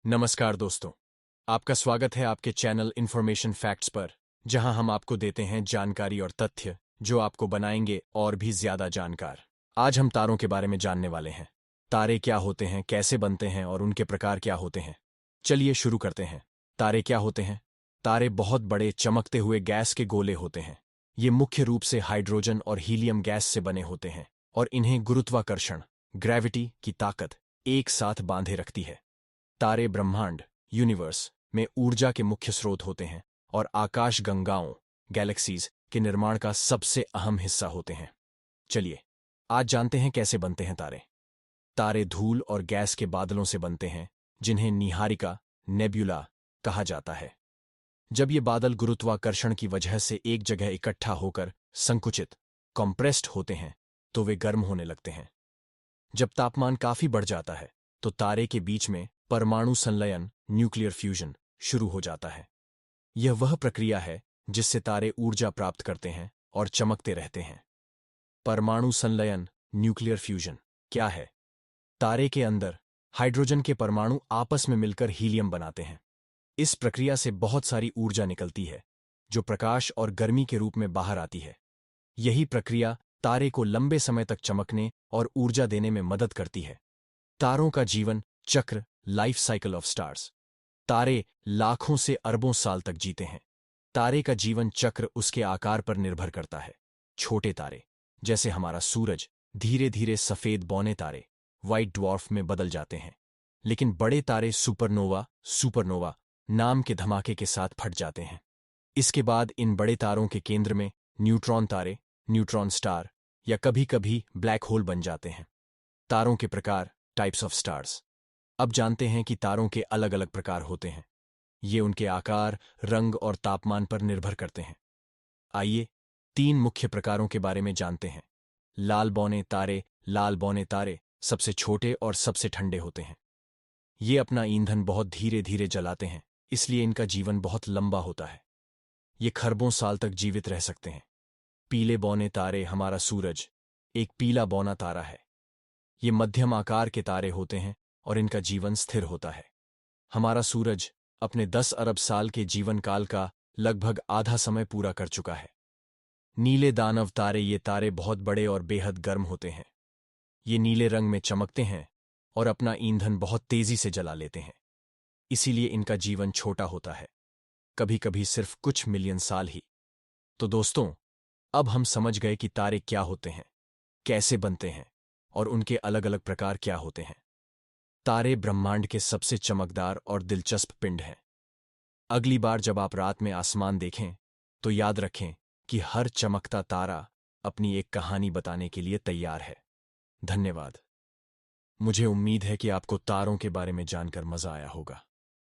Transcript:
नमस्कार दोस्तों, आपका स्वागत है आपके चैनल इन्फॉर्मेशन फैक्ट्स पर, जहां हम आपको देते हैं जानकारी और तथ्य जो आपको बनाएंगे और भी ज्यादा जानकार। आज हम तारों के बारे में जानने वाले हैं। तारे क्या होते हैं, कैसे बनते हैं और उनके प्रकार क्या होते हैं। चलिए शुरू करते हैं। तारे क्या होते हैं? तारे बहुत बड़े चमकते हुए गैस के गोले होते हैं। ये मुख्य रूप से हाइड्रोजन और हीलियम गैस से बने होते हैं और इन्हें गुरुत्वाकर्षण, ग्रेविटी की ताकत एक साथ बांधे रखती है। तारे ब्रह्मांड, यूनिवर्स में ऊर्जा के मुख्य स्रोत होते हैं और आकाश गंगाओं, गैलेक्सीज के निर्माण का सबसे अहम हिस्सा होते हैं। चलिए आज जानते हैं कैसे बनते हैं तारे। तारे धूल और गैस के बादलों से बनते हैं, जिन्हें निहारिका, नेब्युला कहा जाता है। जब ये बादल गुरुत्वाकर्षण की वजह से एक जगह इकट्ठा होकर संकुचित, कॉम्प्रेस्ड होते हैं, तो वे गर्म होने लगते हैं। जब तापमान काफी बढ़ जाता है, तो तारे के बीच में परमाणु संलयन, न्यूक्लियर फ्यूजन शुरू हो जाता है। यह वह प्रक्रिया है जिससे तारे ऊर्जा प्राप्त करते हैं और चमकते रहते हैं। परमाणु संलयन, न्यूक्लियर फ्यूजन क्या है? तारे के अंदर हाइड्रोजन के परमाणु आपस में मिलकर हीलियम बनाते हैं। इस प्रक्रिया से बहुत सारी ऊर्जा निकलती है, जो प्रकाश और गर्मी के रूप में बाहर आती है। यही प्रक्रिया तारे को लंबे समय तक चमकने और ऊर्जा देने में मदद करती है। तारों का जीवन चक्र, लाइफ साइकिल ऑफ स्टार्स। तारे लाखों से अरबों साल तक जीते हैं। तारे का जीवन चक्र उसके आकार पर निर्भर करता है। छोटे तारे, जैसे हमारा सूरज, धीरे धीरे सफेद बौने तारे, व्हाइट ड्वार्फ में बदल जाते हैं। लेकिन बड़े तारे सुपरनोवा नाम के धमाके के साथ फट जाते हैं। इसके बाद इन बड़े तारों के केंद्र में न्यूट्रॉन तारे, न्यूट्रॉन स्टार या कभी कभी ब्लैक होल बन जाते हैं। तारों के प्रकार, टाइप्स ऑफ स्टार्स। अब जानते हैं कि तारों के अलग अलग प्रकार होते हैं। ये उनके आकार, रंग और तापमान पर निर्भर करते हैं। आइए 3 मुख्य प्रकारों के बारे में जानते हैं। लाल बौने तारे सबसे छोटे और सबसे ठंडे होते हैं। ये अपना ईंधन बहुत धीरे धीरे जलाते हैं, इसलिए इनका जीवन बहुत लंबा होता है। ये खरबों साल तक जीवित रह सकते हैं। पीले बौने तारे, हमारा सूरज एक पीला बौना तारा है। ये मध्यम आकार के तारे होते हैं और इनका जीवन स्थिर होता है। हमारा सूरज अपने 10 अरब साल के जीवन काल का लगभग आधा समय पूरा कर चुका है। नीले दानव तारे, ये तारे बहुत बड़े और बेहद गर्म होते हैं। ये नीले रंग में चमकते हैं और अपना ईंधन बहुत तेजी से जला लेते हैं। इसीलिए इनका जीवन छोटा होता है, कभी कभी सिर्फ कुछ मिलियन साल ही। तो दोस्तों, अब हम समझ गए कि तारे क्या होते हैं, कैसे बनते हैं और उनके अलग अलग प्रकार क्या होते हैं। तारे ब्रह्मांड के सबसे चमकदार और दिलचस्प पिंड हैं। अगली बार जब आप रात में आसमान देखें, तो याद रखें कि हर चमकता तारा अपनी एक कहानी बताने के लिए तैयार है। धन्यवाद। मुझे उम्मीद है कि आपको तारों के बारे में जानकर मजा आया होगा।